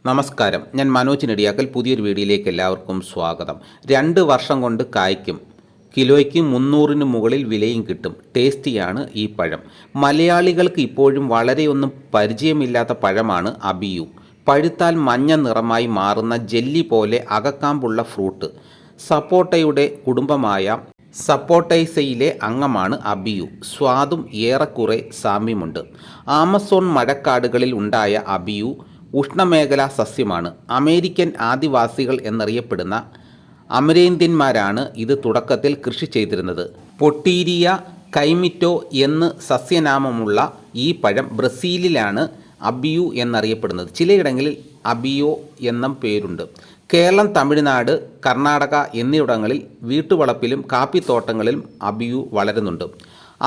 നമസ്കാരം, ഞാൻ മനോജ് നെടിയാക്കൽ. പുതിയൊരു വീഡിയോയിലേക്ക് എല്ലാവർക്കും സ്വാഗതം. 2 വർഷം കൊണ്ട് കായ്ക്കും, കിലോയ്ക്ക് 300-ന് മുകളിൽ വിലയും കിട്ടും. ടേസ്റ്റിയാണ് ഈ പഴം. മലയാളികൾക്ക് ഇപ്പോഴും വളരെയൊന്നും പരിചയമില്ലാത്ത പഴമാണ് അബിയു. പഴുത്താൽ മഞ്ഞ നിറമായി മാറുന്ന ജെല്ലി പോലെ അകക്കാമ്പുള്ള ഫ്രൂട്ട്. സപ്പോട്ടയുടെ കുടുംബമായ സപ്പോട്ടേസയിലെ അംഗമാണ് അബിയു. സ്വാദും ഏറെക്കുറെ സാമ്യമുണ്ട്. ആമസോൺ മഴക്കാടുകളിൽ ഉണ്ടായ അബിയു ഉഷ്ണമേഖലാ സസ്യമാണ്. അമേരിക്കൻ ആദിവാസികൾ എന്നറിയപ്പെടുന്ന അമരേന്ത്യന്മാരാണ് ഇത് തുടക്കത്തിൽ കൃഷി ചെയ്തിരുന്നത്. പൊട്ടീരിയ കൈമിറ്റോ എന്ന് സസ്യനാമമുള്ള ഈ പഴം ബ്രസീലിലാണ് അബിയു എന്നറിയപ്പെടുന്നത്. ചിലയിടങ്ങളിൽ അബിയോ എന്നും പേരുണ്ട്. കേരളം, തമിഴ്നാട്, കർണാടക എന്നിവിടങ്ങളിൽ വീട്ടുവളപ്പിലും കാപ്പിത്തോട്ടങ്ങളിലും അബിയു വളരുന്നുണ്ട്.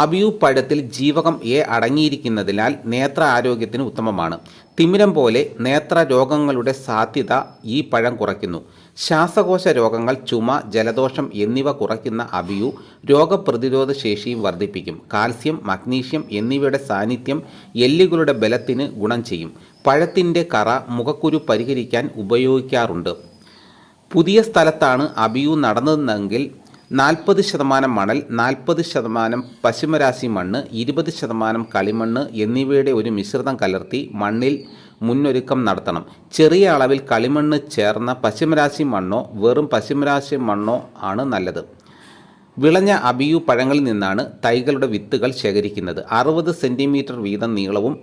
അബിയു പഴത്തിൽ ജീവകം എ അടങ്ങിയിരിക്കുന്നതിനാൽ നേത്ര ആരോഗ്യത്തിന് ഉത്തമമാണ്. തിമിരം പോലെ നേത്ര രോഗങ്ങളുടെ സാധ്യത ഈ പഴം കുറയ്ക്കുന്നു. ശ്വാസകോശ രോഗങ്ങൾ, ചുമ, ജലദോഷം എന്നിവ കുറയ്ക്കുന്ന അബിയു രോഗപ്രതിരോധ ശേഷിയും വർദ്ധിപ്പിക്കും. കാൽസ്യം, മഗ്നീഷ്യം എന്നിവയുടെ സാന്നിധ്യം എല്ലുകളുടെ ബലത്തിന് ഗുണം ചെയ്യും. പഴത്തിൻ്റെ കറ മുഖക്കുരു പരിഹരിക്കാൻ ഉപയോഗിക്കാറുണ്ട്. പുതിയ സ്ഥലത്താണ് അബിയു നടന്നതെങ്കിൽ 40% മണൽ, 40% പശുമരാശി മണ്ണ്, 20% കളിമണ്ണ് എന്നിവയുടെ ഒരു മിശ്രിതം കലർത്തി മണ്ണിൽ മുന്നൊരുക്കം നടത്തണം. ചെറിയ അളവിൽ കളിമണ്ണ് ചേർന്ന പശുമരാശി മണ്ണോ വെറും പശുമരാശി മണ്ണോ ആണ് നല്ലത്. വിളഞ്ഞ അബിയു പഴങ്ങളിൽ നിന്നാണ് തൈകളുടെ വിത്തുകൾ ശേഖരിക്കുന്നത്. 60 സെൻറ്റിമീറ്റർ വീതം നീളവും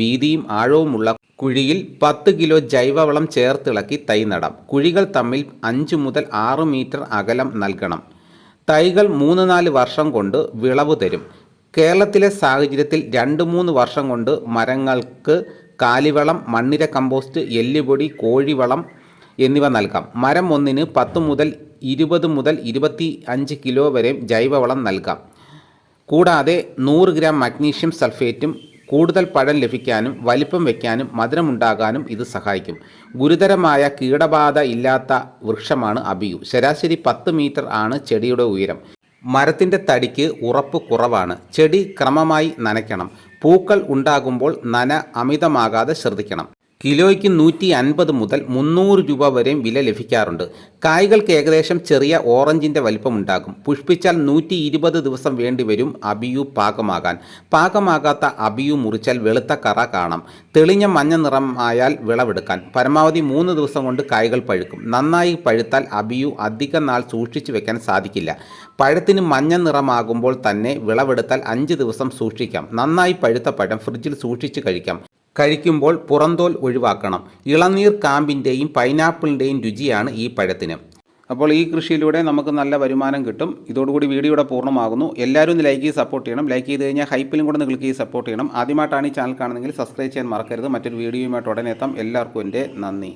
വീതിയും ആഴവുമുള്ള കുഴിയിൽ 10 കിലോ ജൈവവളം ചേർത്തിളക്കി തൈ നടാം. കുഴികൾ തമ്മിൽ 5 മുതൽ 6 മീറ്റർ അകലം നൽകണം. തൈകൾ 3-4 വർഷം കൊണ്ട് വിളവ് തരും. കേരളത്തിലെ സാഹചര്യത്തിൽ 2-3 വർഷം കൊണ്ട് മരങ്ങൾക്ക് കാലിവളം, മണ്ണിര കമ്പോസ്റ്റ്, എല്ലുപൊടി, കോഴിവളം എന്നിവ നൽകാം. മരം ഒന്നിന് 10 മുതൽ 20 മുതൽ 25 കിലോ വരെ ജൈവവളം നൽകാം. കൂടാതെ 100 ഗ്രാം മഗ്നീഷ്യം സൾഫേറ്റും. കൂടുതൽ പഴം ലഭിക്കാനും വലിപ്പം വയ്ക്കാനും മധുരമുണ്ടാകാനും ഇത് സഹായിക്കും. ഗുരുതരമായ കീടബാധ ഇല്ലാത്ത വൃക്ഷമാണ് അബിയു. ശരാശരി 10 മീറ്റർ ആണ് ചെടിയുടെ ഉയരം. മരത്തിൻ്റെ തടിക്ക് ഉറപ്പ് കുറവാണ്. ചെടി ക്രമമായി നനയ്ക്കണം. പൂക്കൾ ഉണ്ടാകുമ്പോൾ നന അമിതമാകാതെ ശ്രദ്ധിക്കണം. കിലോയ്ക്ക് 150 മുതൽ 300 രൂപ വരെയും വില ലഭിക്കാറുണ്ട്. കായ്കൾക്ക് ഏകദേശം ചെറിയ ഓറഞ്ചിൻ്റെ വലിപ്പമുണ്ടാകും. പുഷ്പിച്ചാൽ 120 ദിവസം വേണ്ടിവരും അബിയു പാകമാകാൻ. പാകമാകാത്ത അബിയു മുറിച്ചാൽ വെളുത്ത കറ കാണാം. തെളിഞ്ഞ മഞ്ഞ നിറമായാൽ വിളവെടുക്കാൻ. പരമാവധി 3 ദിവസം കൊണ്ട് കായ്കൾ പഴുക്കും. നന്നായി പഴുത്താൽ അബിയു അധിക നാൾ സൂക്ഷിച്ചു വെക്കാൻ സാധിക്കില്ല. പഴത്തിന് മഞ്ഞ നിറമാകുമ്പോൾ തന്നെ വിളവെടുത്താൽ 5 ദിവസം സൂക്ഷിക്കാം. നന്നായി പഴുത്ത പഴം ഫ്രിഡ്ജിൽ സൂക്ഷിച്ച് കഴിക്കാം. കഴിക്കുമ്പോൾ പുറന്തോൽ ഒഴിവാക്കണം. ഇളനീർ കാമ്പിൻ്റെയും പൈനാപ്പിളിൻ്റെയും രുചിയാണ് ഈ പഴത്തിന്. അപ്പോൾ ഈ കൃഷിയിലൂടെ നമുക്ക് നല്ല വരുമാനം കിട്ടും. ഇതോടുകൂടി വീഡിയോയുടെ പൂർണ്ണമാകുന്നു. എല്ലാവരും ഒന്ന് ലൈക്ക് ചെയ്ത് സപ്പോർട്ട് ചെയ്യണം. ലൈക്ക് ചെയ്ത് കഴിഞ്ഞാൽ ഹൈപ്പിലും കൂടെ ഒന്ന് ക്ലിക്ക് ചെയ്ത് സപ്പോർട്ട് ചെയ്യണം. ആദ്യമായിട്ടാണ് ഈ ചാനൽ കാണുന്നതെങ്കിൽ സബ്സ്ക്രൈബ് ചെയ്യാൻ മറക്കരുത്. മറ്റൊരു വീഡിയോയുമായിട്ട് ഉടനെ എത്താം. എല്ലാവർക്കും എൻ്റെ നന്ദി.